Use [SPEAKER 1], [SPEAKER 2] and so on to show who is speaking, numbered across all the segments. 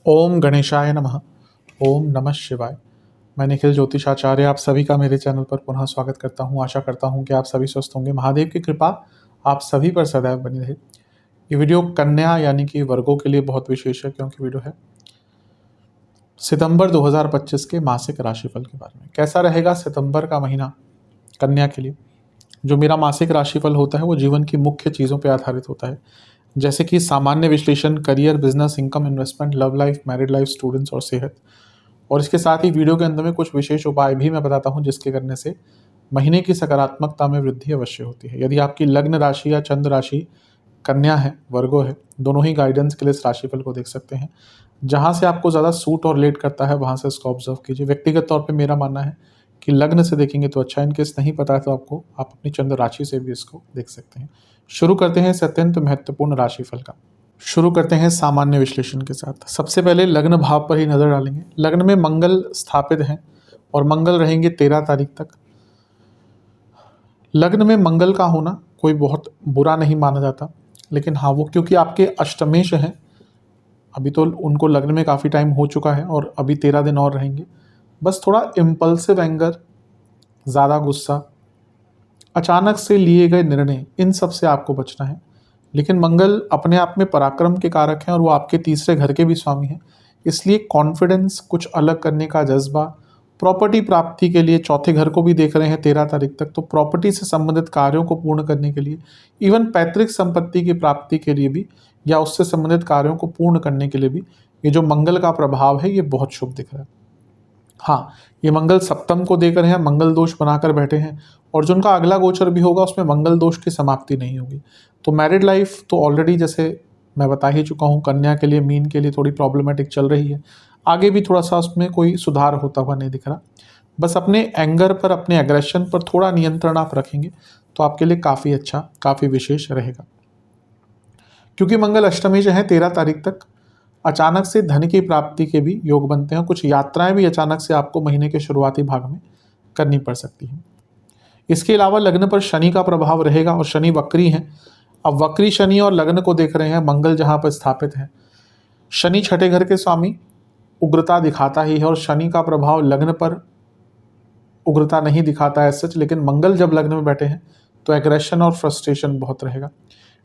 [SPEAKER 1] ओम गणेशाय नमः। ओम नमः शिवाय। मैं निखिल ज्योतिषाचार्य आप सभी का मेरे चैनल पर पुनः स्वागत करता हूं। आशा करता हूं कि आप सभी स्वस्थ होंगे। महादेव की कृपा आप सभी पर सदैव बनी रहे। ये वीडियो कन्या यानी कि वर्गों के लिए बहुत विशेष है, क्योंकि वीडियो है सितंबर 2025 के मासिक राशिफल के बारे में। कैसा रहेगा सितंबर का महीना कन्या के लिए। जो मेरा मासिक राशिफल होता है वो जीवन की मुख्य चीज़ों पर आधारित होता है, जैसे कि सामान्य विश्लेषण, career, business, income, investment, love life, married life, students और सेहत। और इसके साथ ही वीडियो के अंत में कुछ विशेष उपाय भी मैं बताता हूं, जिसके करने से महीने की सकारात्मकता में वृद्धि अवश्य होती है। यदि आपकी लग्न राशि या चंद्र राशि कन्या है, वर्गो है, दोनों ही गाइडेंस के लिए इस राशिफल को देख सकते हैं। जहां से आपको ज़्यादा सूट और लेट करता है वहां से इसको ऑब्जर्व कीजिए। व्यक्तिगत तौर पे मेरा मानना है कि लग्न से देखेंगे तो अच्छा, इनकेस नहीं पता है तो आप अपनी चंद्र राशि से भी इसको देख सकते हैं। शुरू करते हैं इस अत्यंत महत्वपूर्ण राशिफल का। शुरू करते हैं सामान्य विश्लेषण के साथ। सबसे पहले लग्न भाव पर ही नजर डालेंगे। लग्न में मंगल स्थापित हैं और मंगल रहेंगे 13 तारीख तक। लग्न में मंगल का होना कोई बहुत बुरा नहीं माना जाता, लेकिन हाँ, वो क्योंकि आपके अष्टमेश हैं, अभी तो उनको लग्न में काफ़ी टाइम हो चुका है और अभी 13 दिन और रहेंगे। बस थोड़ा इम्पल्सिव एंगर, ज़्यादा गुस्सा, अचानक से लिए गए निर्णय, इन सब से आपको बचना है। लेकिन मंगल अपने आप में पराक्रम के कारक हैं और वो आपके तीसरे घर के भी स्वामी हैं, इसलिए कॉन्फिडेंस, कुछ अलग करने का जज्बा, प्रॉपर्टी प्राप्ति के लिए चौथे घर को भी देख रहे हैं 13 तारीख तक, तो प्रॉपर्टी से संबंधित कार्यों को पूर्ण करने के लिए, इवन पैतृक संपत्ति की प्राप्ति के लिए भी या उससे संबंधित कार्यों को पूर्ण करने के लिए भी ये जो मंगल का प्रभाव है ये बहुत शुभ दिख रहा है। हाँ, ये मंगल सप्तम को देकर हैं, मंगल दोष बनाकर बैठे हैं, और जो उनका अगला गोचर भी होगा उसमें मंगल दोष की समाप्ति नहीं होगी। तो मैरिड लाइफ तो ऑलरेडी, जैसे मैं बता ही चुका हूँ, कन्या के लिए, मीन के लिए थोड़ी प्रॉब्लमेटिक चल रही है। आगे भी थोड़ा सा उसमें कोई सुधार होता हुआ नहीं दिख रहा। बस अपने एंगर पर, अपने एग्रेशन पर थोड़ा नियंत्रण आप रखेंगे तो आपके लिए काफ़ी अच्छा, काफ़ी विशेष रहेगा। क्योंकि मंगल अष्टमी जो है 13 तारीख तक, अचानक से धन की प्राप्ति के भी योग बनते हैं। कुछ यात्राएं भी अचानक से आपको महीने के शुरुआती भाग में करनी पड़ सकती हैं। इसके अलावा लग्न पर शनि का प्रभाव रहेगा और शनि वक्री हैं। अब वक्री शनि और लग्न को देख रहे हैं, मंगल जहां पर स्थापित है। शनि छठे घर के स्वामी, उग्रता दिखाता ही है, और शनि का प्रभाव लग्न पर उग्रता नहीं दिखाता है सच, लेकिन मंगल जब लग्न में बैठे हैं तो एग्रेशन और फ्रस्ट्रेशन बहुत रहेगा।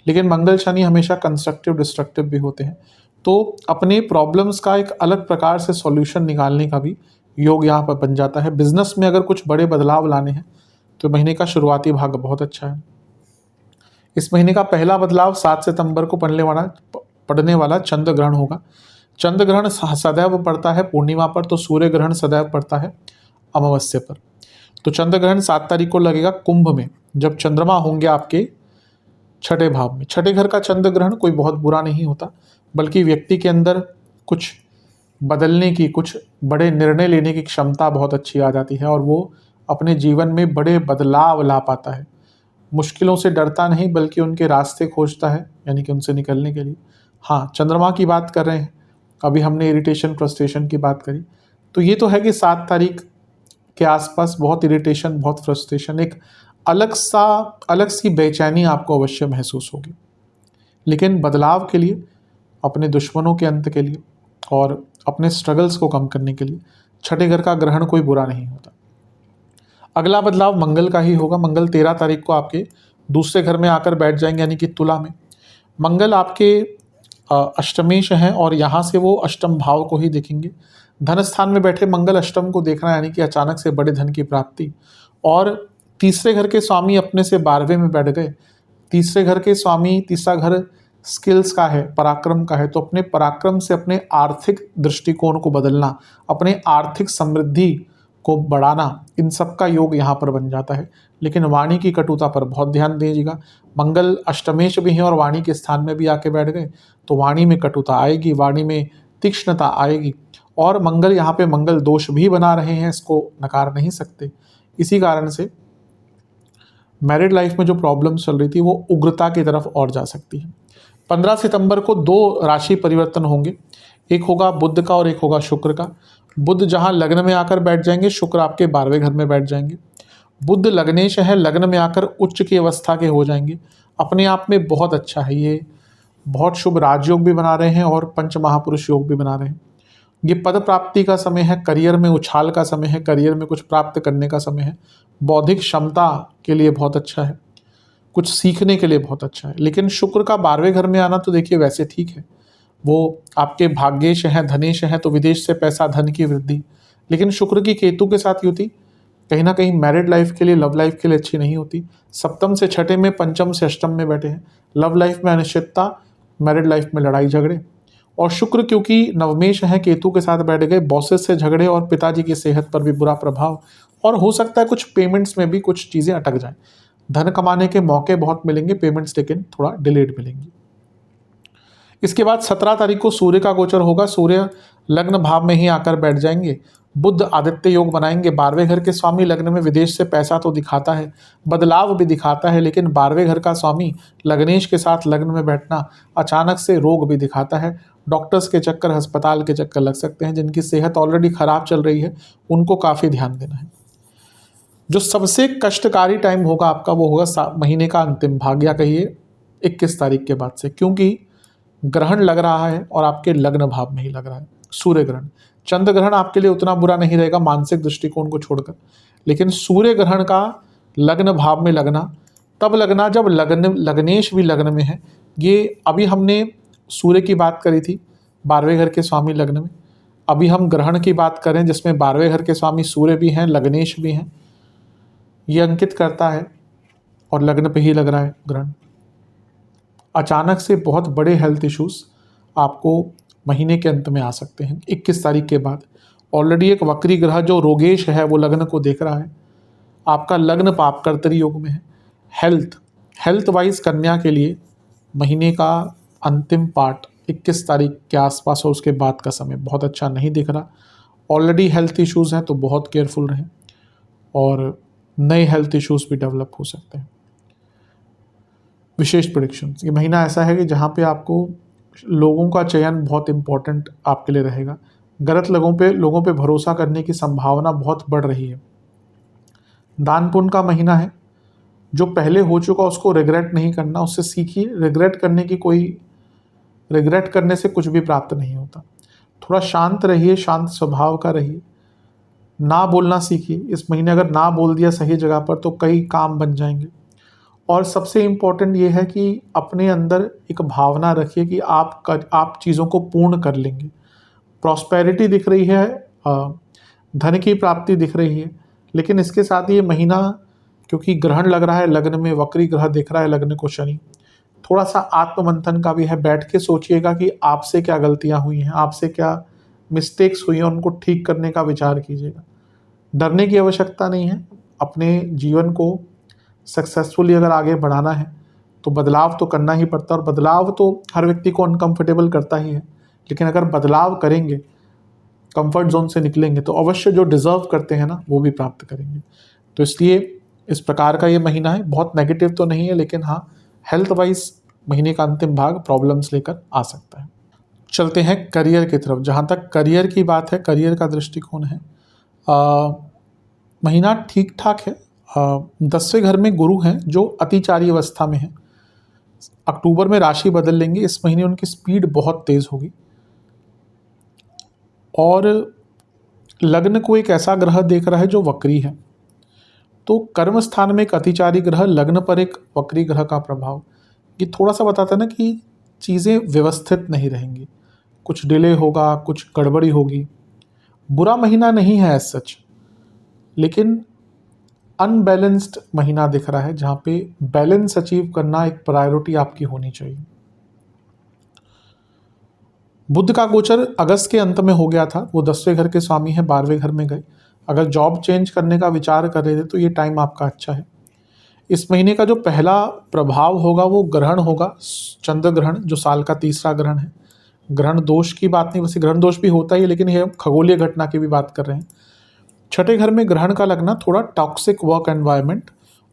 [SPEAKER 1] लेकिन मंगल शनि हमेशा कंस्ट्रक्टिव डिस्ट्रक्टिव भी होते हैं, तो अपने प्रॉब्लम्स का एक अलग प्रकार से सॉल्यूशन निकालने का भी योग यहाँ पर बन जाता है। बिजनेस में अगर कुछ बड़े बदलाव लाने हैं तो महीने का शुरुआती भाग बहुत अच्छा है। इस महीने का पहला बदलाव 7 सितंबर को पड़ने वाला चंद्र ग्रहण होगा। चंद्र ग्रहण सदैव पड़ता है पूर्णिमा पर, तो सूर्य ग्रहण सदैव पड़ता है अमावस्या पर। तो चंद्र ग्रहण 7 तारीख को लगेगा कुंभ में, जब चंद्रमा होंगे आपके छठे भाव में। छठे घर का चंद्र ग्रहण कोई बहुत बुरा नहीं होता, बल्कि व्यक्ति के अंदर कुछ बदलने की, कुछ बड़े निर्णय लेने की क्षमता बहुत अच्छी आ जाती है और वो अपने जीवन में बड़े बदलाव ला पाता है। मुश्किलों से डरता नहीं, बल्कि उनके रास्ते खोजता है, यानी कि उनसे निकलने के लिए। हाँ, चंद्रमा की बात कर रहे हैं, अभी हमने इरिटेशन, फ्रस्ट्रेशन की बात करी, तो ये तो है कि 7 तारीख के आसपास बहुत इरिटेशन, बहुत फ्रस्ट्रेशन, एक अलग सी बेचैनी आपको अवश्य महसूस होगी। लेकिन बदलाव के लिए, अपने दुश्मनों के अंत के लिए और अपने स्ट्रगल्स को कम करने के लिए छठे घर का ग्रहण कोई बुरा नहीं होता। अगला बदलाव मंगल का ही होगा। मंगल 13 तारीख को आपके दूसरे घर में आकर बैठ जाएंगे, यानी कि तुला में। मंगल आपके अष्टमेश हैं और यहाँ से वो अष्टम भाव को ही देखेंगे। धन स्थान में बैठे मंगल अष्टम को देखना, यानी कि अचानक से बड़े धन की प्राप्ति। और तीसरे घर के स्वामी अपने से 12वें में बैठ गए। तीसरे घर के स्वामी, तीसरा घर स्किल्स का है, पराक्रम का है, तो अपने पराक्रम से अपने आर्थिक दृष्टिकोण को बदलना, अपने आर्थिक समृद्धि को बढ़ाना, इन सब का योग यहाँ पर बन जाता है। लेकिन वाणी की कटुता पर बहुत ध्यान दीजिएगा। मंगल अष्टमेश भी हैं और वाणी के स्थान में भी आके बैठ गए, तो वाणी में कटुता आएगी, वाणी में तीक्ष्णता आएगी। और मंगल यहाँ पे मंगल दोष भी बना रहे हैं, इसको नकार नहीं सकते। इसी कारण से मैरिड लाइफ में जो प्रॉब्लम चल रही थी वो उग्रता की तरफ और जा सकती है। 15 सितंबर को 2 राशि परिवर्तन होंगे, एक होगा बुध का और एक होगा शुक्र का। बुध जहां लग्न में आकर बैठ जाएंगे, शुक्र आपके 12वें घर में बैठ जाएंगे। बुध लग्नेश है, लग्न में आकर उच्च की अवस्था के हो जाएंगे। अपने आप में बहुत अच्छा है ये। बहुत शुभ राजयोग भी बना रहे हैं और पंच महापुरुष योग भी बना रहे हैं। ये पद प्राप्ति का समय है, करियर में उछाल का समय है, करियर में कुछ प्राप्त करने का समय है, बौद्धिक क्षमता के लिए बहुत अच्छा है, कुछ सीखने के लिए बहुत अच्छा है। लेकिन शुक्र का 12वें घर में आना तो देखिए वैसे ठीक है, वो आपके भाग्येश हैं, धनेश हैं, तो विदेश से पैसा धन की वृद्धि। लेकिन शुक्र की केतु के साथ युति कहीं ना कहीं मैरिड लाइफ के लिए, लव लाइफ के लिए अच्छी नहीं होती। सप्तम से छठे में, पंचम से अष्टम में बैठे हैं, लव लाइफ में अनिश्चितता, मैरिड लाइफ में लड़ाई झगड़े। और शुक्र क्योंकि नवमेश है, केतु के साथ बैठ गए, बॉसेस से झगड़े और पिताजी की सेहत पर भी बुरा प्रभाव। और हो सकता है कुछ पेमेंट्स में भी कुछ चीज़ें अटक जाएं। धन कमाने के मौके बहुत मिलेंगे, पेमेंट्स लेकिन थोड़ा डिलेड मिलेंगी। इसके बाद 17 तारीख को सूर्य का गोचर होगा। सूर्य लग्न भाव में ही आकर बैठ जाएंगे। बुध आदित्य योग बनाएंगे। 12वें घर के स्वामी लग्न में विदेश से पैसा तो दिखाता है, बदलाव भी दिखाता है, लेकिन 12वें घर का स्वामी लग्नेश के साथ लग्न में बैठना अचानक से रोग भी दिखाता है। डॉक्टर्स के चक्कर, अस्पताल के चक्कर लग सकते हैं। जिनकी सेहत ऑलरेडी खराब चल रही है उनको काफ़ी ध्यान देना है। जो सबसे कष्टकारी टाइम होगा आपका वो होगा महीने का अंतिम भाग, या कहिए 21 तारीख के बाद से, क्योंकि ग्रहण लग रहा है और आपके लग्न भाव में ही लग रहा है। सूर्य ग्रहण, चंद्र ग्रहण आपके लिए उतना बुरा नहीं रहेगा मानसिक दृष्टिकोण को छोड़कर, लेकिन सूर्य ग्रहण का लग्न भाव में लगना तब लगना जब लग्नेश भी लग्न में है। ये अभी हमने सूर्य की बात करी थी 12वें घर के स्वामी लग्न में, अभी हम ग्रहण की बात करें जिसमें 12वें घर के स्वामी सूर्य भी हैं, लग्नेश भी हैं। ये अंकित करता है और लग्न पे ही लग रहा है ग्रहण। अचानक से बहुत बड़े हेल्थ इश्यूज आपको महीने के अंत में आ सकते हैं 21 तारीख के बाद। ऑलरेडी एक वक्री ग्रह जो रोगेश है वो लग्न को देख रहा है। आपका लग्न पाप कर्तरी योग में है। हेल्थ वाइज कन्या के लिए महीने का अंतिम पार्ट 21 तारीख के आसपास और उसके बाद का समय बहुत अच्छा नहीं दिख रहा। ऑलरेडी हेल्थ इश्यूज हैं तो बहुत केयरफुल रहें, और नए हेल्थ इश्यूज भी डेवलप हो सकते हैं। विशेष प्रेडिक्शन, ये महीना ऐसा है कि जहाँ पे आपको लोगों का चयन बहुत इंपॉर्टेंट आपके लिए रहेगा। गलत लोगों पे भरोसा करने की संभावना बहुत बढ़ रही है। दान पुण्य का महीना है। जो पहले हो चुका उसको रिग्रेट नहीं करना, उससे सीखिए। रिग्रेट करने से कुछ भी प्राप्त नहीं होता। थोड़ा शांत रहिए, शांत स्वभाव का रहिए। ना बोलना सीखिए। इस महीने अगर ना बोल दिया सही जगह पर तो कई काम बन जाएंगे। और सबसे इम्पोर्टेंट ये है कि अपने अंदर एक भावना रखिए कि आप चीज़ों को पूर्ण कर लेंगे। प्रॉस्पेरिटी दिख रही है, धन की प्राप्ति दिख रही है, लेकिन इसके साथ ये महीना क्योंकि ग्रहण लग रहा है लग्न में, वक्री ग्रह दिख रहा है लग्न को शनि, थोड़ा सा आत्ममंथन का भी है। बैठ के सोचिएगा कि आपसे क्या गलतियाँ हुई हैं, आपसे क्या मिस्टेक्स हुई हैं, उनको ठीक करने का विचार कीजिएगा। डरने की आवश्यकता नहीं है। अपने जीवन को सक्सेसफुली अगर आगे बढ़ाना है तो बदलाव तो करना ही पड़ता है, और बदलाव तो हर व्यक्ति को अनकंफर्टेबल करता ही है, लेकिन अगर बदलाव करेंगे, कंफर्ट जोन से निकलेंगे तो अवश्य जो डिजर्व करते हैं ना वो भी प्राप्त करेंगे। तो इसलिए इस प्रकार का ये महीना है। बहुत नेगेटिव तो नहीं है, लेकिन हाँ हेल्थ वाइज महीने का अंतिम भाग प्रॉब्लम्स लेकर आ सकता है। चलते हैं करियर की तरफ। जहाँ तक करियर की बात है, करियर का दृष्टिकोण है, महीना ठीक ठाक है। 10वें घर में गुरु हैं जो अतिचारी अवस्था में हैं। अक्टूबर में राशि बदल लेंगे। इस महीने उनकी स्पीड बहुत तेज होगी, और लग्न को एक ऐसा ग्रह देख रहा है जो वक्री है। तो कर्म स्थान में एक अतिचारी ग्रह, लग्न पर एक वक्री ग्रह का प्रभाव, ये थोड़ा सा बताता है ना कि चीज़ें व्यवस्थित नहीं रहेंगी, कुछ डिले होगा, कुछ गड़बड़ी होगी। बुरा महीना नहीं है एज सच, लेकिन अनबैलेंस्ड महीना दिख रहा है जहाँ पे बैलेंस अचीव करना एक प्रायोरिटी आपकी होनी चाहिए। बुध का गोचर अगस्त के अंत में हो गया था। वो 10वें घर के स्वामी हैं, 12वें घर में गए। अगर जॉब चेंज करने का विचार कर रहे थे तो ये टाइम आपका अच्छा है। इस महीने का जो पहला प्रभाव होगा वो ग्रहण होगा, चंद्र ग्रहण, जो साल का तीसरा ग्रहण है। ग्रहण दोष की बात नहीं, वैसे ग्रहण दोष भी होता ही है, लेकिन ये खगोलीय घटना की भी बात कर रहे हैं। छठे घर में ग्रहण का लगना थोड़ा टॉक्सिक वर्क एनवायरनमेंट,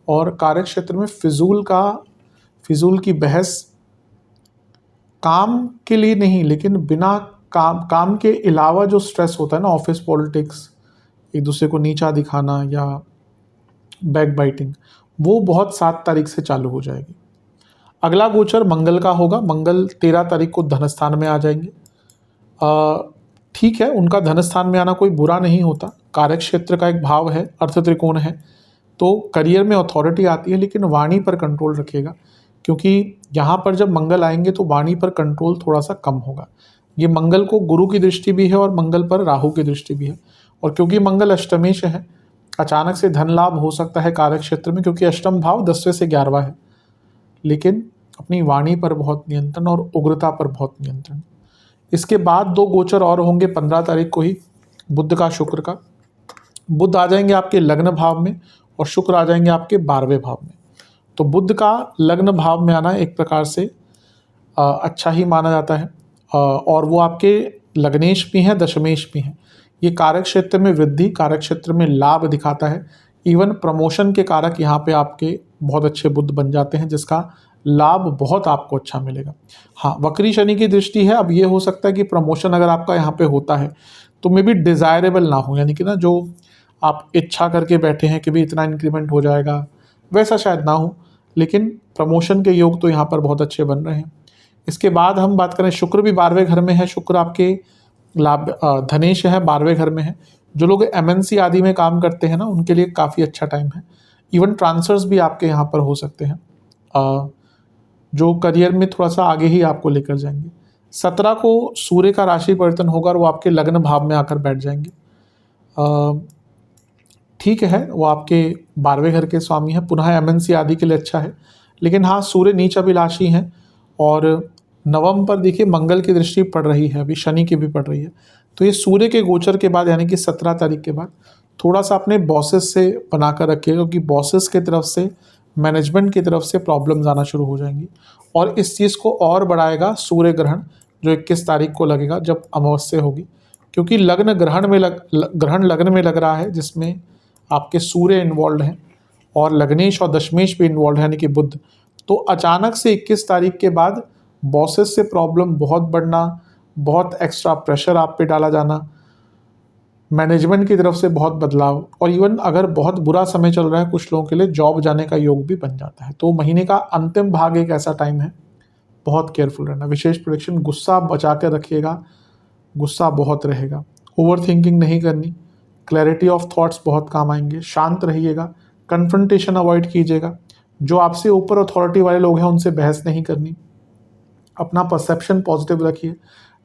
[SPEAKER 1] और कार्य क्षेत्र में फिजूल की बहस, काम के लिए नहीं लेकिन बिना काम के अलावा जो स्ट्रेस होता है ना, ऑफिस पॉलिटिक्स, एक दूसरे को नीचा दिखाना या बैक बाइटिंग, वो बहुत 7 तारीख से चालू हो जाएगी। अगला गोचर मंगल का होगा। मंगल 13 तारीख को धन स्थान में आ जाएंगे। ठीक है, उनका धन स्थान में आना कोई बुरा नहीं होता। कार्य क्षेत्र का एक भाव है, अर्थ त्रिकोण है, तो करियर में अथॉरिटी आती है, लेकिन वाणी पर कंट्रोल रखिएगा, क्योंकि यहाँ पर जब मंगल आएंगे तो वाणी पर कंट्रोल थोड़ा सा कम होगा। ये मंगल को गुरु की दृष्टि भी है और मंगल पर राहु की दृष्टि भी है, और क्योंकि मंगल अष्टमेश है, अचानक से धन लाभ हो सकता है कार्य क्षेत्र में, क्योंकि अष्टम भाव 10वें से 11वां है। लेकिन अपनी वाणी पर बहुत नियंत्रण और उग्रता पर बहुत नियंत्रण। इसके बाद 2 गोचर और होंगे 15 तारीख को ही, बुध का शुक्र का। बुध आ जाएंगे आपके लग्न भाव में और शुक्र आ जाएंगे आपके 12वें भाव में। तो बुध का लग्न भाव में आना एक प्रकार से अच्छा ही माना जाता है, और वो आपके लग्नेश भी हैं, दशमेश भी हैं। ये कारक क्षेत्र में वृद्धि, कारक क्षेत्र में लाभ दिखाता है। इवन प्रमोशन के कारक यहाँ पे आपके बहुत अच्छे बुध बन जाते हैं, जिसका लाभ बहुत आपको अच्छा मिलेगा। हाँ, वक्री शनि की दृष्टि है। अब ये हो सकता है कि प्रमोशन अगर आपका यहाँ पे होता है तो मे बी डिज़ायरेबल ना हो, यानी कि ना जो आप इच्छा करके बैठे हैं कि भी इतना इंक्रीमेंट हो जाएगा, वैसा शायद ना हो, लेकिन प्रमोशन के योग तो यहाँ पर बहुत अच्छे बन रहे हैं। इसके बाद हम बात करें, शुक्र भी 12वें घर में है। शुक्र आपके लाभ धनेश है, 12वें घर में है। जो लोग MNC आदि में काम करते हैं ना, उनके लिए काफ़ी अच्छा टाइम है। इवन ट्रांसफर्स भी आपके यहाँ पर हो सकते हैं, जो करियर में थोड़ा सा आगे ही आपको लेकर जाएंगे। 17 को सूर्य का राशि परिवर्तन होगा और वो आपके लग्न भाव में आकर बैठ जाएंगे। ठीक है, वो आपके 12वें घर के स्वामी हैं, पुनः MNC आदि के लिए अच्छा है। लेकिन हाँ, सूर्य नीच अभिलाषी हैं, और नवम पर देखिए मंगल की दृष्टि पड़ रही है, अभी शनि की भी पड़ रही है। तो ये सूर्य के गोचर के बाद, यानी कि 17 तारीख के बाद थोड़ा सा अपने बॉसेस से बनाकर रखिएगा, क्योंकि बॉसेस की तरफ से, मैनेजमेंट की तरफ से प्रॉब्लम्स आना शुरू हो जाएंगी। और इस चीज़ को और बढ़ाएगा सूर्य ग्रहण, जो 21 तारीख को लगेगा जब अमावस्या होगी, क्योंकि लग्न ग्रहण लग्न में लग रहा है, जिसमें आपके सूर्य इन्वॉल्व हैं और लग्नेश और दशमेश भी इन्वॉल्व है, यानी कि बुध। तो अचानक से 21 तारीख के बाद बॉसेस से प्रॉब्लम बहुत बढ़ना, बहुत एक्स्ट्रा प्रेशर आप पे डाला जाना, मैनेजमेंट की तरफ से बहुत बदलाव, और इवन अगर बहुत बुरा समय चल रहा है कुछ लोगों के लिए, जॉब जाने का योग भी बन जाता है। तो महीने का अंतिम भाग एक ऐसा टाइम है, बहुत केयरफुल रहना। विशेष प्रोटेक्शन, गुस्सा बचा कर रखिएगा, गुस्सा बहुत रहेगा, ओवर थिंकिंग नहीं करनी, क्लैरिटी ऑफ थॉट्स बहुत काम आएंगे, शांत रहिएगा, कन्फ्रंटेशन अवॉइड कीजिएगा, जो आपसे ऊपर अथॉरिटी वाले लोग हैं उनसे बहस नहीं करनी, अपना परसेप्शन पॉजिटिव रखिए,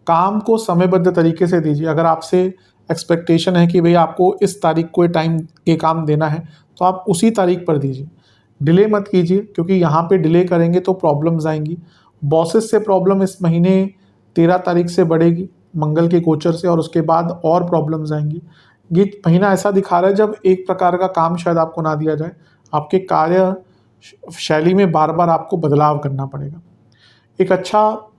[SPEAKER 1] काम को समयबद्ध तरीके से दीजिए। अगर आपसे एक्सपेक्टेशन है कि भई आपको इस तारीख को टाइम ये काम देना है, तो आप उसी तारीख पर दीजिए, डिले मत कीजिए, क्योंकि यहाँ पे डिले करेंगे तो प्रॉब्लम्स आएंगी। बॉसेस से प्रॉब्लम इस महीने 13 तारीख से बढ़ेगी मंगल के गोचर से, और उसके बाद और प्रॉब्लम्स आएंगी। ये महीना ऐसा दिखा रहा है जब एक प्रकार का काम शायद आपको ना दिया जाए, आपके कार्य शैली में बार बार आपको बदलाव करना पड़ेगा। एक अच्छा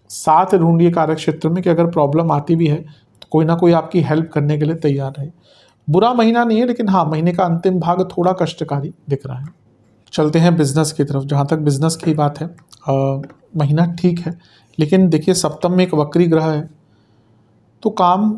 [SPEAKER 1] साथ ढूंढिए कार्य क्षेत्र में, कि अगर प्रॉब्लम आती भी है तो कोई ना कोई आपकी हेल्प करने के लिए तैयार रहे। बुरा महीना नहीं है, लेकिन हाँ, महीने का अंतिम भाग थोड़ा कष्टकारी दिख रहा है। चलते हैं बिजनेस की तरफ। जहाँ तक बिजनेस की बात है, महीना ठीक है, लेकिन देखिए सप्तम में एक वक्री ग्रह है, तो काम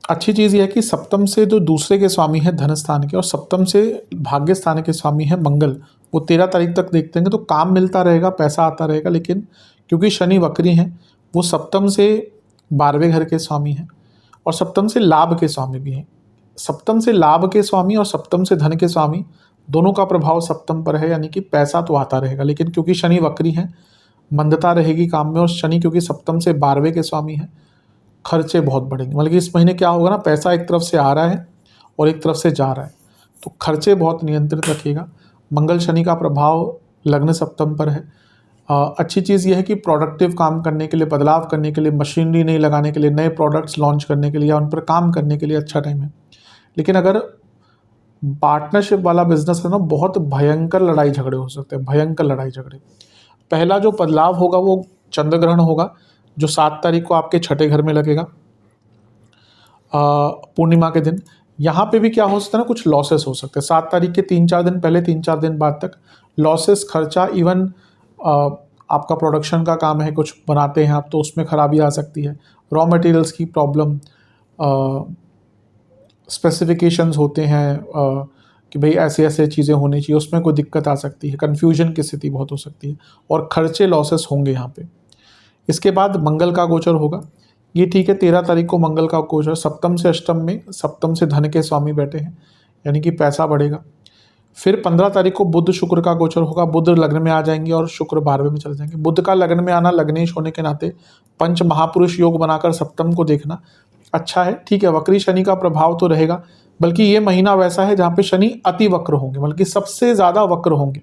[SPEAKER 1] अच्छी चीज़ यह है कि सप्तम से जो दूसरे के स्वामी है धन स्थान के, और सप्तम से भाग्य स्थान के स्वामी है मंगल, वो 13 तारीख तक देखते हैं, तो काम मिलता रहेगा, पैसा आता रहेगा। लेकिन क्योंकि शनि वक्री हैं, वो सप्तम से 12वें घर के स्वामी हैं और सप्तम से लाभ के स्वामी भी हैं। सप्तम से लाभ के स्वामी और सप्तम से धन के स्वामी, दोनों का प्रभाव सप्तम पर है, यानी कि पैसा तो आता रहेगा। लेकिन क्योंकि शनि वक्री हैं, मंदता रहेगी काम में, और शनि क्योंकि सप्तम से 12वें के स्वामी हैं, खर्चे बहुत बढ़ेंगे। मतलब कि इस महीने क्या होगा ना, पैसा एक तरफ से आ रहा है और एक तरफ से जा रहा है, तो खर्चे बहुत नियंत्रित रखिएगा। मंगल शनि का प्रभाव लग्न सप्तम पर है। अच्छी चीज़ यह है कि प्रोडक्टिव काम करने के लिए, बदलाव करने के लिए, मशीनरी नहीं लगाने के लिए, नए प्रोडक्ट्स लॉन्च करने के लिए या उन पर काम करने के लिए अच्छा टाइम है। लेकिन अगर पार्टनरशिप वाला बिजनेस है ना, बहुत भयंकर लड़ाई झगड़े हो सकते हैं, भयंकर लड़ाई झगड़े। पहला जो बदलाव होगा वो चंद्र ग्रहण होगा, जो 7 तारीख को आपके छठे घर में लगेगा पूर्णिमा के दिन। यहाँ पे भी क्या हो सकता है ना, कुछ लॉसेस हो सकते हैं 7 तारीख के 3-4 दिन पहले, 3-4 दिन बाद तक लॉसेस, खर्चा। इवन आपका प्रोडक्शन का काम है, कुछ बनाते हैं आप, तो उसमें खराबी आ सकती है। रॉ मटेरियल्स की प्रॉब्लम, स्पेसिफिकेशंस होते हैं कि भाई ऐसे ऐसे चीज़ें होनी चाहिए, उसमें कोई दिक्कत आ सकती है, कन्फ्यूजन की स्थिति बहुत हो सकती है और खर्चे लॉसेस होंगे यहाँ पे। इसके बाद मंगल का गोचर होगा, ये ठीक है, 13 तारीख को मंगल का गोचर सप्तम से अष्टम में, सप्तम से धन के स्वामी बैठे हैं, यानी कि पैसा बढ़ेगा। फिर 15 तारीख को बुध शुक्र का गोचर होगा, बुध लग्न में आ जाएंगे और शुक्र 12वें में चले जाएंगे। बुध का लग्न में आना, लग्नेश होने के नाते पंच महापुरुष योग बनाकर सप्तम को देखना अच्छा है, ठीक है। वक्री शनि का प्रभाव तो रहेगा, बल्कि ये महीना वैसा है जहाँ पे शनि अति वक्र होंगे, बल्कि सबसे ज़्यादा वक्र होंगे।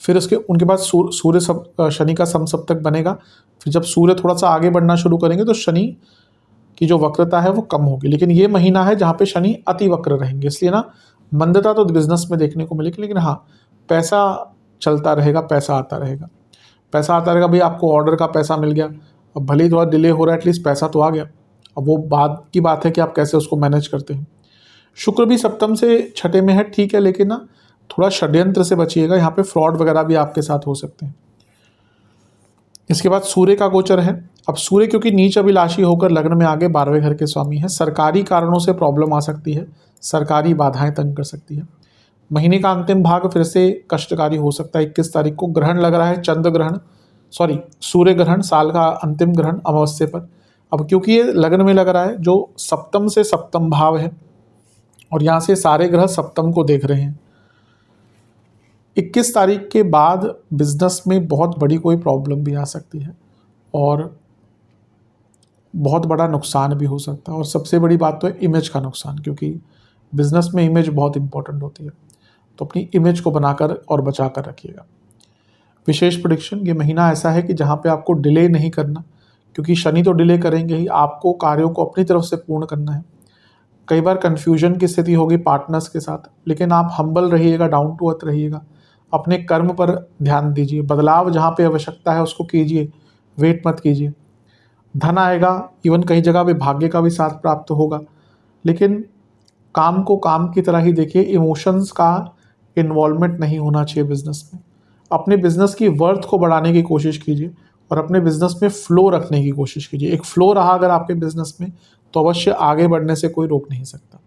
[SPEAKER 1] फिर उसके उनके बाद सूर्य शनि का समसप्तक बनेगा। फिर जब सूर्य थोड़ा सा आगे बढ़ना शुरू करेंगे तो शनि की जो वक्रता है वो कम होगी, लेकिन ये महीना है जहाँ पे शनि अति वक्र रहेंगे, इसलिए ना मंदता तो बिजनेस में देखने को मिलेगी, लेकिन हाँ पैसा चलता रहेगा, पैसा आता रहेगा, पैसा आता रहेगा। भाई आपको ऑर्डर का पैसा मिल गया, अब भले ही थोड़ा डिले हो रहा है, एटलीस्ट पैसा तो आ गया। अब वो बाद की बात है कि आप कैसे उसको मैनेज करते हैं। शुक्र भी सप्तम से छठे में है, ठीक है, लेकिन ना थोड़ा षड्यंत्र से बचिएगा, यहाँ पे फ्रॉड वगैरह भी आपके साथ हो सकते हैं। इसके बाद सूर्य का गोचर है। अब सूर्य क्योंकि नीच अभिलाषी होकर लग्न में आगे 12वें घर के स्वामी है, सरकारी कारणों से प्रॉब्लम आ सकती है, सरकारी बाधाएं तंग कर सकती है। महीने का अंतिम भाग फिर से कष्टकारी हो सकता है। 21 तारीख को ग्रहण लग रहा है, चंद्र ग्रहण, सॉरी सूर्य ग्रहण, साल का अंतिम ग्रहण अमावस्या पर। अब क्योंकि ये लग्न में लग रहा है, जो सप्तम से सप्तम भाव है और यहाँ से सारे ग्रह सप्तम को देख रहे हैं। 21 तारीख के बाद बिजनेस में बहुत बड़ी कोई प्रॉब्लम भी आ सकती है और बहुत बड़ा नुकसान भी हो सकता है। और सबसे बड़ी बात तो है इमेज का नुकसान, क्योंकि बिजनेस में इमेज बहुत इंपॉर्टेंट होती है, तो अपनी इमेज को बनाकर और बचा कर रखिएगा। विशेष प्रेडिक्शन, ये महीना ऐसा है कि जहाँ पे आपको डिले नहीं करना, क्योंकि शनि तो डिले करेंगे ही, आपको कार्यों को अपनी तरफ से पूर्ण करना है। कई बार कन्फ्यूजन की स्थिति होगी पार्टनर्स के साथ, लेकिन आप हम्बल रहिएगा, डाउन टू अर्थ रहिएगा, अपने कर्म पर ध्यान दीजिए, बदलाव जहाँ पे आवश्यकता है उसको कीजिए, वेट मत कीजिए। धन आएगा, इवन कई जगह पे भाग्य का भी साथ प्राप्त होगा, लेकिन काम को काम की तरह ही देखिए, इमोशंस का इन्वॉल्वमेंट नहीं होना चाहिए बिजनेस में। अपने बिजनेस की वर्थ को बढ़ाने की कोशिश कीजिए और अपने बिजनेस में फ्लो रखने की कोशिश कीजिए। एक फ्लो रहा अगर आपके बिजनेस में, तो अवश्य आगे बढ़ने से कोई रोक नहीं सकता।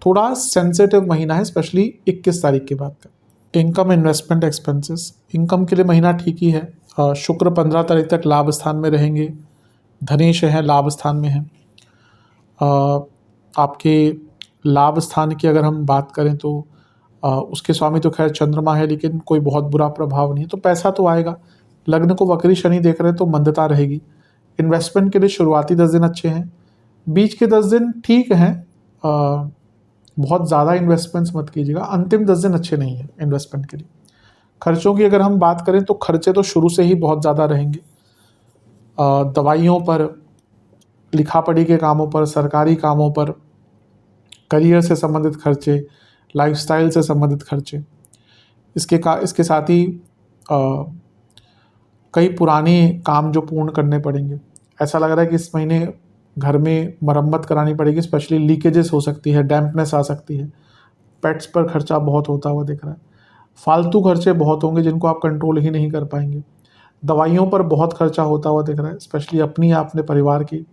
[SPEAKER 1] थोड़ा सेंसिटिव महीना है, स्पेशली 21 तारीख के बाद का। इनकम, इन्वेस्टमेंट, एक्सपेंसेस, इनकम के लिए महीना ठीक ही है। शुक्र 15 तारीख तक लाभ स्थान में रहेंगे, धनेश है, लाभ स्थान में है। आपके लाभ स्थान की अगर हम बात करें तो उसके स्वामी तो खैर चंद्रमा है, लेकिन कोई बहुत बुरा प्रभाव नहीं है, तो पैसा तो आएगा। लग्न को वक्री शनि देख रहे हैं तो मंदता रहेगी। इन्वेस्टमेंट के लिए शुरुआती 10 दिन अच्छे हैं, बीच के 10 दिन ठीक हैं, बहुत ज़्यादा इन्वेस्टमेंट्स मत कीजिएगा। अंतिम 10 दिन अच्छे नहीं है इन्वेस्टमेंट के लिए। खर्चों की अगर हम बात करें तो खर्चे तो शुरू से ही बहुत ज़्यादा रहेंगे, दवाइयों पर, लिखा पढ़ी के कामों पर, सरकारी कामों पर, करियर से संबंधित खर्चे, लाइफस्टाइल से संबंधित खर्चे। इसके साथ ही कई पुराने काम जो पूर्ण करने पड़ेंगे। ऐसा लग रहा है कि इस महीने घर में मरम्मत करानी पड़ेगी, स्पेशली लीकेजेस हो सकती है, डैम्पनेस आ सकती है। पेट्स पर खर्चा बहुत होता हुआ दिख रहा है। फालतू खर्चे बहुत होंगे जिनको आप कंट्रोल ही नहीं कर पाएंगे। दवाइयों पर बहुत खर्चा होता हुआ दिख रहा है, स्पेशली अपनी या अपने परिवार की।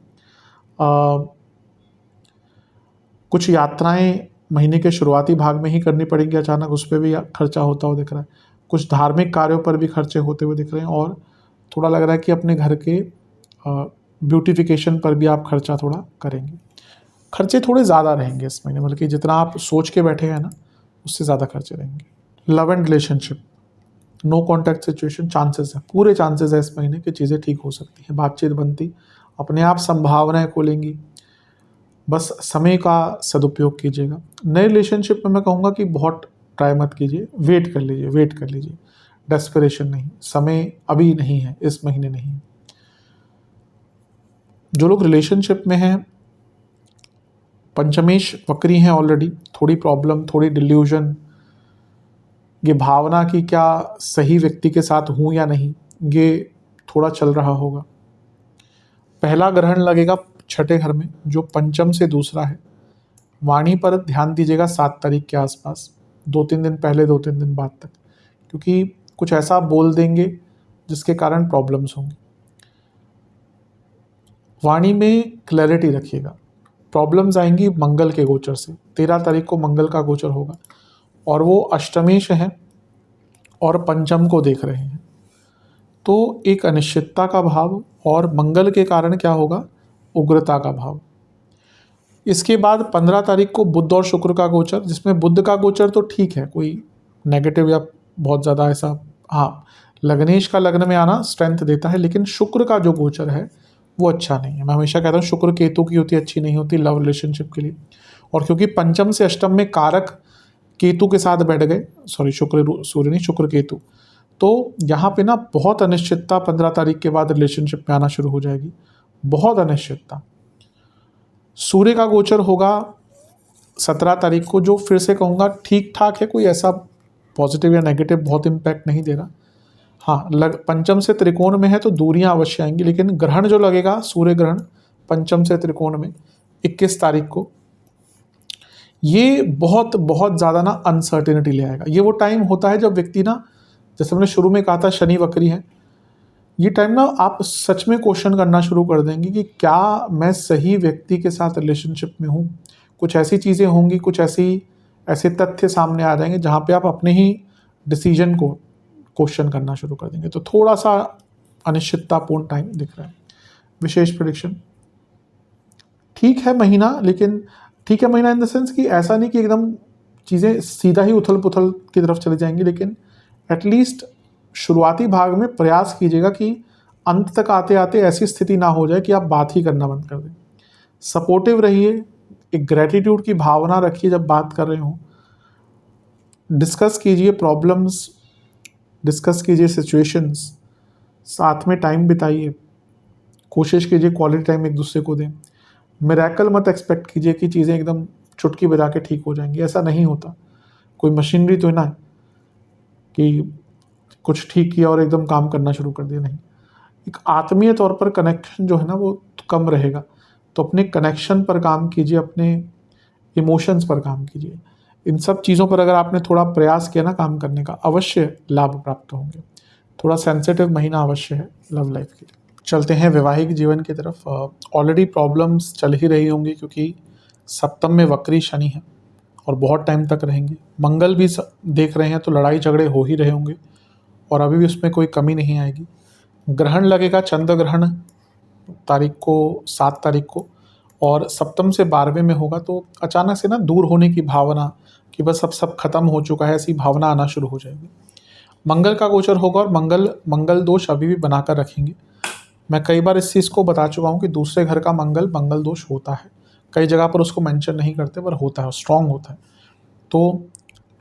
[SPEAKER 1] कुछ यात्राएं महीने के शुरुआती भाग में ही करनी पड़ेंगी अचानक, उस पर भी खर्चा होता हुआ दिख रहा है। कुछ धार्मिक कार्यों पर भी खर्चे होते हुए दिख रहे हैं और थोड़ा लग रहा है कि अपने घर के ब्यूटिफिकेशन पर भी आप खर्चा थोड़ा करेंगे। खर्चे थोड़े ज़्यादा रहेंगे इस महीने, बल्कि जितना आप सोच के बैठे हैं ना, उससे ज़्यादा खर्चे रहेंगे। Love and relationship, no contact situation, chances है, पूरे चांसेस है इस महीने की चीज़ें ठीक हो सकती हैं, बातचीत बनती, अपने आप संभावनाएं खोलेंगी। बस समय का सदुपयोग कीजिएगा। नए रिलेशनशिप में मैं कहूँगा कि बहुत ट्राई मत कीजिए, वेट कर लीजिए, डेस्परेशन नहीं, समय अभी नहीं है, इस महीने नहीं है। जो लोग रिलेशनशिप में हैं, पंचमेश वक्री हैं ऑलरेडी, थोड़ी प्रॉब्लम, थोड़ी डिल्यूजन, ये भावना कि क्या सही व्यक्ति के साथ हूँ या नहीं, ये थोड़ा चल रहा होगा। पहला ग्रहण लगेगा छठे घर में, जो पंचम से दूसरा है। वाणी पर ध्यान दीजिएगा 7 तारीख के आसपास, 2-3 दिन पहले, 2-3 दिन बाद तक, क्योंकि कुछ ऐसा बोल देंगे जिसके कारण प्रॉब्लम्स होंगी। वाणी में क्लैरिटी रखिएगा, प्रॉब्लम्स आएंगी मंगल के गोचर से। 13 तारीख को मंगल का गोचर होगा और वो अष्टमेश हैं और पंचम को देख रहे हैं, तो एक अनिश्चितता का भाव, और मंगल के कारण क्या होगा, उग्रता का भाव। इसके बाद 15 तारीख को बुध और शुक्र का गोचर, जिसमें बुध का गोचर तो ठीक है, कोई नेगेटिव या बहुत ज़्यादा ऐसा, हाँ लग्नेश का लग्न में आना स्ट्रेंथ देता है, लेकिन शुक्र का जो गोचर है वो अच्छा नहीं है। मैं हमेशा कहता हूँ शुक्र केतु की युति अच्छी नहीं होती लव रिलेशनशिप के लिए, और क्योंकि पंचम से अष्टम में कारक केतु के साथ बैठ गए, सॉरी शुक्र सूर्य नहीं, शुक्र केतु, तो यहाँ पे ना बहुत अनिश्चितता 15 तारीख के बाद रिलेशनशिप में आना शुरू हो जाएगी, बहुत अनिश्चितता। सूर्य का गोचर होगा 17 तारीख को, जो फिर से कहूँगा ठीक ठाक है, कोई ऐसा पॉजिटिव या नेगेटिव बहुत इम्पैक्ट नहीं दे रहा। हाँ पंचम से त्रिकोण में है तो दूरियां अवश्य आएंगी, लेकिन ग्रहण जो लगेगा सूर्य ग्रहण पंचम से त्रिकोण में 21 तारीख को, ये बहुत बहुत ज़्यादा ना अनसर्टेनिटी ले आएगा। ये वो टाइम होता है जब व्यक्ति ना, जैसे मैंने शुरू में कहा था शनि वक्री है, ये टाइम ना आप सच में क्वेश्चन करना शुरू कर देंगे कि क्या मैं सही व्यक्ति के साथ रिलेशनशिप में हूँ। कुछ ऐसी चीज़ें होंगी, कुछ ऐसे तथ्य सामने आ जाएंगे जहाँ पे आप अपने ही डिसीजन को क्वेश्चन करना शुरू कर देंगे। तो थोड़ा सा अनिश्चिततापूर्ण टाइम दिख रहा है। विशेष प्रेडिक्शन ठीक है महीना, लेकिन ठीक है महीना इन द सेंस कि ऐसा नहीं कि एकदम चीज़ें सीधा ही उथल पुथल की तरफ चली जाएंगी, लेकिन एटलीस्ट शुरुआती भाग में प्रयास कीजिएगा कि अंत तक आते आते ऐसी स्थिति ना हो जाए कि आप बात ही करना बंद कर दें। सपोर्टिव रहिए, एक ग्रेटिट्यूड की भावना रखिए जब बात कर रहे हो, डिस्कस कीजिए प्रॉब्लम्स, डिस्कस कीजिए सिचुएशंस, साथ में टाइम बिताइए, कोशिश कीजिए क्वालिटी टाइम एक दूसरे को दें। मिरेकल मत एक्सपेक्ट कीजिए कि चीज़ें एकदम चुटकी बजा के ठीक हो जाएंगी, ऐसा नहीं होता। कोई मशीनरी तो ना कि कुछ ठीक किया और एकदम काम करना शुरू कर दिया, नहीं। एक आत्मीय तौर पर कनेक्शन जो है ना वो कम रहेगा, तो अपने कनेक्शन पर काम कीजिए, अपने इमोशंस पर काम कीजिए। इन सब चीज़ों पर अगर आपने थोड़ा प्रयास किया ना काम करने का, अवश्य लाभ प्राप्त होंगे। थोड़ा सेंसिटिव महीना अवश्य है लव लाइफ के लिए। चलते हैं वैवाहिक जीवन की तरफ। ऑलरेडी प्रॉब्लम्स चल ही रही होंगी क्योंकि सप्तम में वक्री शनि है और बहुत टाइम तक रहेंगे। मंगल भी देख रहे हैं तो लड़ाई झगड़े हो ही रहे होंगे और अभी भी उसमें कोई कमी नहीं आएगी। ग्रहण लगेगा चंद्र ग्रहण तारीख को 7 तारीख को, और सप्तम से 12वें में होगा, तो अचानक से ना दूर होने की भावना कि बस अब सब खत्म हो चुका है, ऐसी भावना आना शुरू हो जाएगी। मंगल का गोचर होगा और मंगल दोष अभी भी बनाकर रखेंगे। मैं कई बार इस चीज़ को बता चुका हूँ कि दूसरे घर का मंगल दोष होता है, कई जगह पर उसको मेंशन नहीं करते पर होता है, स्ट्रांग होता है। तो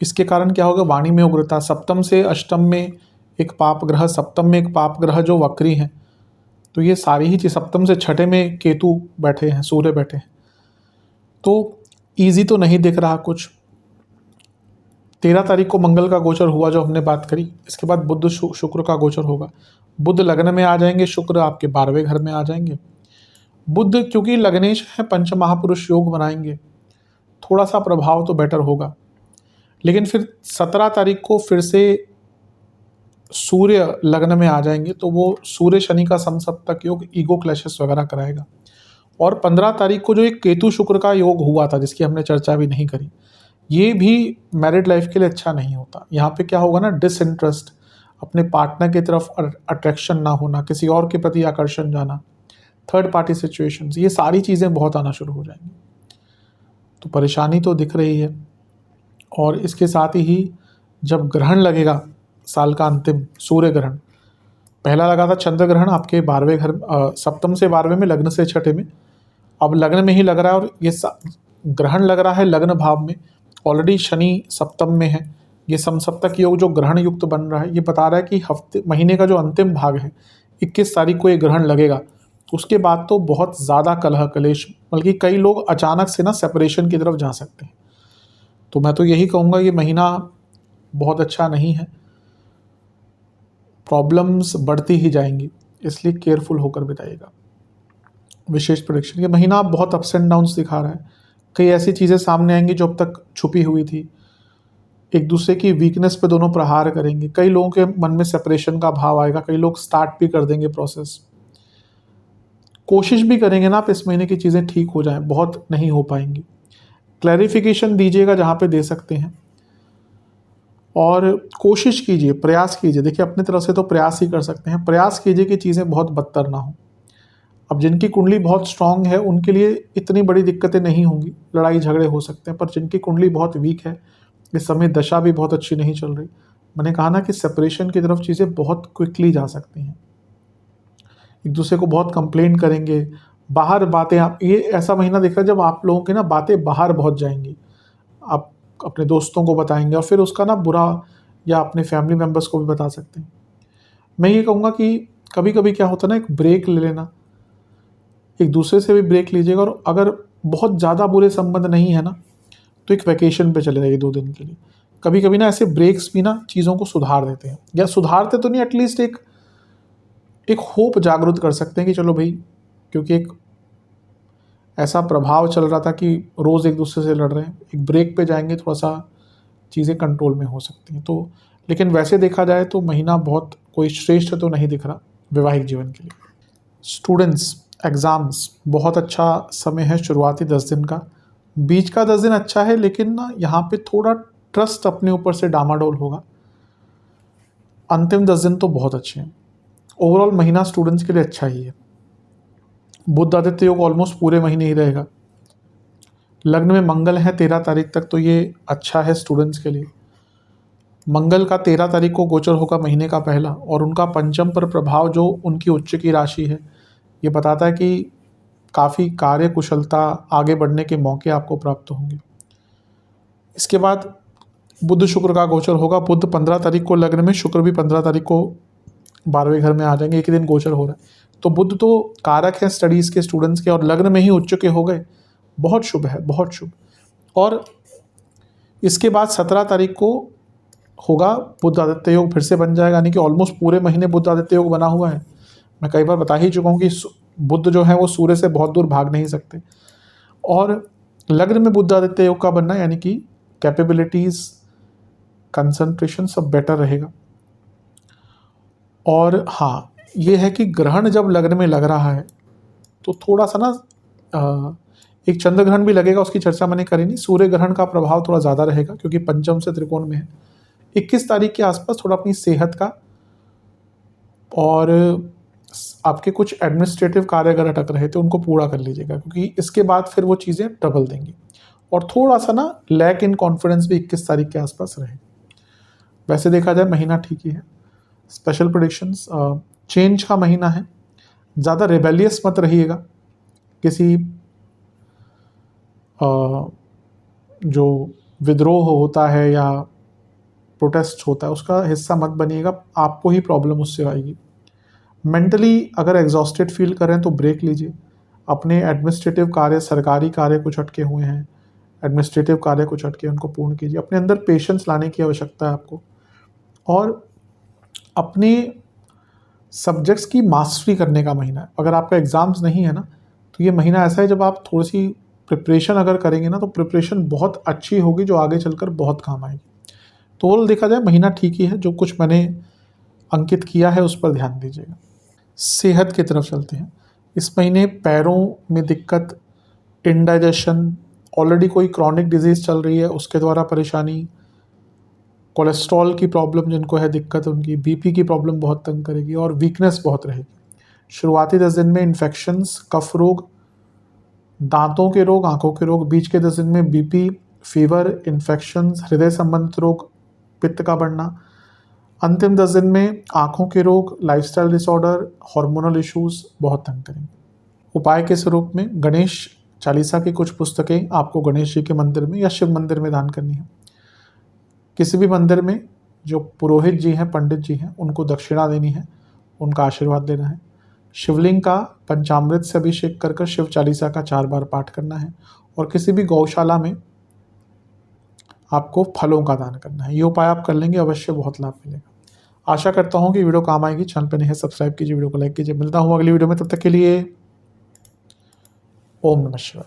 [SPEAKER 1] इसके कारण क्या होगा, वाणी में उग्रता। सप्तम से अष्टम में एक पाप ग्रह, सप्तम में एक पाप ग्रह जो वक्री हैं, तो ये सारी ही चीज़, सप्तम से छठे में केतु बैठे हैं, सूर्य बैठे हैं, तो ईजी तो नहीं दिख रहा कुछ। 13 तारीख को मंगल का गोचर हुआ जो हमने बात करी, इसके बाद बुध शुक्र का गोचर होगा। बुध लग्न में आ जाएंगे, शुक्र आपके 12वें घर में आ जाएंगे। बुध क्योंकि लग्नेश है, पंच महापुरुष योग बनाएंगे, थोड़ा सा प्रभाव तो बेटर होगा। लेकिन फिर 17 तारीख को फिर से सूर्य लग्न में आ जाएंगे, तो वो सूर्य शनि का समसप्तक योग ईगो क्लैशेस वगैरह कराएगा। और 15 तारीख को जो एक केतु शुक्र का योग हुआ था जिसकी हमने चर्चा भी नहीं करी, ये भी मैरिड लाइफ के लिए अच्छा नहीं होता। यहाँ पे क्या होगा ना, डिसइंटरेस्ट, अपने पार्टनर की तरफ अट्रैक्शन ना होना, किसी और के प्रति आकर्षण जाना, थर्ड पार्टी सिचुएशंस, ये सारी चीज़ें बहुत आना शुरू हो जाएंगी। तो परेशानी तो दिख रही है। और इसके साथ ही जब ग्रहण लगेगा साल का अंतिम, सूर्य ग्रहण पहला लगा था, चंद्र ग्रहण आपके 12वें घर, सप्तम से 12वें में, लग्न से छठे में, अब लग्न में ही लग रहा है। और ये ग्रहण लग रहा है लग्न भाव में, ऑलरेडी शनि सप्तम में है। ये समसप्तक योग जो ग्रहण युक्त बन रहा है, ये बता रहा है कि महीने का जो अंतिम भाग है 21 तारीख को ये ग्रहण लगेगा। उसके बाद तो बहुत ज़्यादा कलह कलेश, बल्कि कई लोग अचानक से ना सेपरेशन की तरफ जा सकते हैं। तो मैं तो यही कहूँगा ये महीना बहुत अच्छा नहीं है, प्रॉब्लम्स बढ़ती ही जाएंगी, इसलिए केयरफुल होकर बिताइएगा। विशेष प्रेडिक्शन, ये महीना बहुत अप्स एंड डाउन्स दिखा रहा है। कई ऐसी चीज़ें सामने आएंगी जो अब तक छुपी हुई थी, एक दूसरे की वीकनेस पे दोनों प्रहार करेंगे। कई लोगों के मन में सेपरेशन का भाव आएगा, कई लोग स्टार्ट भी कर देंगे प्रोसेस। कोशिश भी करेंगे ना आप इस महीने की चीज़ें ठीक हो जाएं, बहुत नहीं हो पाएंगी। क्लैरिफिकेशन दीजिएगा जहाँ पे दे सकते हैं, और कोशिश कीजिए, प्रयास कीजिए। देखिए अपनी तरफ से तो प्रयास ही कर सकते हैं, प्रयास कीजिए कि चीज़ें बहुत बदतर ना हो। अब जिनकी कुंडली बहुत स्ट्रांग है उनके लिए इतनी बड़ी दिक्कतें नहीं होंगी, लड़ाई झगड़े हो सकते हैं, पर जिनकी कुंडली बहुत वीक है, इस समय दशा भी बहुत अच्छी नहीं चल रही, मैंने कहा ना कि सेपरेशन की तरफ चीज़ें बहुत क्विकली जा सकती हैं। एक दूसरे को बहुत कंप्लेंट करेंगे, बाहर बातें, आप ये ऐसा महीना देख रहा है जब आप लोगों की ना बातें बाहर बहुत जाएंगी, आप अपने दोस्तों को बताएंगे और फिर उसका ना बुरा, या अपने फैमिली मेम्बर्स को भी बता सकते हैं। मैं ये कहूँगा कि कभी कभी क्या होता है ना, एक ब्रेक ले लेना, एक दूसरे से भी ब्रेक लीजिएगा, और अगर बहुत ज़्यादा बुरे संबंध नहीं है ना, तो एक वैकेशन पे चले जाइए 2 दिन के लिए। कभी कभी ना ऐसे ब्रेक्स भी ना चीज़ों को सुधार देते हैं, या सुधारते तो नहीं, एटलीस्ट एक एक होप जागृत कर सकते हैं कि चलो भाई, क्योंकि एक ऐसा प्रभाव चल रहा था कि रोज़ एक दूसरे से लड़ रहे हैं, एक ब्रेक पे जाएंगे थोड़ा सा चीज़ें कंट्रोल में हो सकती हैं। तो लेकिन वैसे देखा जाए तो महीना बहुत कोई श्रेष्ठ तो नहीं दिख रहा वैवाहिक जीवन के लिए। स्टूडेंट्स, एग्ज़ाम्स, बहुत अच्छा समय है शुरुआती 10 दिन का। बीच का 10 दिन अच्छा है, लेकिन ना यहाँ पे थोड़ा ट्रस्ट अपने ऊपर से डामाडोल होगा। अंतिम 10 दिन तो बहुत अच्छे हैं। ओवरऑल महीना स्टूडेंट्स के लिए अच्छा ही है। बुध आदित्य योग ऑलमोस्ट पूरे महीने ही रहेगा। लग्न में मंगल है 13 तारीख तक, तो ये अच्छा है स्टूडेंट्स के लिए। मंगल का 13 तारीख को गोचर होगा महीने का पहला, और उनका पंचम पर प्रभाव जो उनकी उच्च की राशि है, ये बताता है कि काफ़ी कार्य कुशलता, आगे बढ़ने के मौके आपको प्राप्त होंगे। इसके बाद बुध शुक्र का गोचर होगा। बुध 15 तारीख को लग्न में, शुक्र भी 15 तारीख को 12वें घर में आ जाएंगे, एक ही दिन गोचर हो रहा है। तो बुध तो कारक है स्टडीज़ के, स्टूडेंट्स के, और लग्न में ही उच्च के हो गए, बहुत शुभ है, बहुत शुभ। और इसके बाद 17 तारीख को होगा बुध आदित्य योग, फिर से बन जाएगा, यानी कि ऑलमोस्ट पूरे महीने बुध आदित्य योग बना हुआ है। मैं कई बार बता ही चुका हूँ कि बुध जो है वो सूर्य से बहुत दूर भाग नहीं सकते, और लग्न में बुध आदित्य योग का बनना, यानी कि कैपेबिलिटीज़, कंसंट्रेशन सब बेटर रहेगा। और हाँ, ये है कि ग्रहण जब लग्न में लग रहा है तो थोड़ा सा ना एक चंद्र ग्रहण भी लगेगा, उसकी चर्चा मैंने करी नहीं। सूर्य ग्रहण का प्रभाव थोड़ा ज़्यादा रहेगा क्योंकि पंचम से त्रिकोण में है। 21 तारीख के आसपास थोड़ा अपनी सेहत का और आपके कुछ एडमिनिस्ट्रेटिव कार्य अगर अटक रहे थे उनको पूरा कर लीजिएगा, क्योंकि इसके बाद फिर वो चीज़ें डबल देंगी। और थोड़ा सा ना लैक इन कॉन्फिडेंस भी 21 तारीख के आसपास रहे। वैसे देखा जाए महीना ठीक ही है। स्पेशल प्रेडिक्शंस, चेंज का महीना है, ज़्यादा रेबेलियस मत रहिएगा, किसी जो विद्रोह होता है या प्रोटेस्ट होता है उसका हिस्सा मत बनिएगा, आपको ही प्रॉब्लम उससे आएगी। मेंटली अगर एग्जॉस्टेड फील कर रहे हैं तो ब्रेक लीजिए। अपने एडमिनिस्ट्रेटिव कार्य, सरकारी कार्य कुछ अटके हुए हैं, एडमिनिस्ट्रेटिव कार्य कुछ अटके, उनको पूर्ण कीजिए। अपने अंदर पेशेंस लाने की आवश्यकता है आपको, और अपने सब्जेक्ट्स की मास्टरी करने का महीना है। अगर आपका एग्ज़ाम्स नहीं है ना, तो ये महीना ऐसा है जब आप थोड़ी सी प्रिपरेशन अगर करेंगे ना, तो प्रिपरेशन बहुत अच्छी होगी जो आगे चलकर बहुत काम आएगी। तो ओवरऑल देखा जाए महीना ठीक ही है। जो कुछ मैंने अंकित किया है उस पर ध्यान दीजिएगा। सेहत की तरफ चलते हैं। इस महीने पैरों में दिक्कत, इंडाइजेशन, ऑलरेडी कोई क्रॉनिक डिजीज़ चल रही है उसके द्वारा परेशानी, कोलेस्ट्रॉल की प्रॉब्लम जिनको है दिक्कत, उनकी बीपी की प्रॉब्लम बहुत तंग करेगी, और वीकनेस बहुत रहेगी। शुरुआती 10 दिन में इन्फेक्शंस, कफ रोग, दांतों के रोग, आंखों के रोग। बीच के 10 दिन में बीपी, फीवर, इन्फेक्शंस, हृदय संबंधित रोग, पित्त का बढ़ना। अंतिम 10 दिन में आंखों के रोग, लाइफस्टाइल डिसऑर्डर, हार्मोनल इश्यूज बहुत तंग करेंगे। उपाय के स्वरूप में गणेश चालीसा की कुछ पुस्तकें आपको गणेश जी के मंदिर में या शिव मंदिर में दान करनी है। किसी भी मंदिर में जो पुरोहित जी हैं, पंडित जी हैं, उनको दक्षिणा देनी है, उनका आशीर्वाद लेना है। शिवलिंग का पंचामृत से अभिषेक कर कर शिव चालीसा का 4 बार पाठ करना है, और किसी भी गौशाला में आपको फलों का दान करना है। ये उपाय आप कर लेंगे, अवश्य बहुत लाभ मिलेगा। आशा करता हूँ कि वीडियो काम आएगी। चैनल पर नहीं है सब्सक्राइब कीजिए, वीडियो को लाइक कीजिए। मिलता हूँ अगली वीडियो में, तब तक के लिए ओम नमः शिवाय।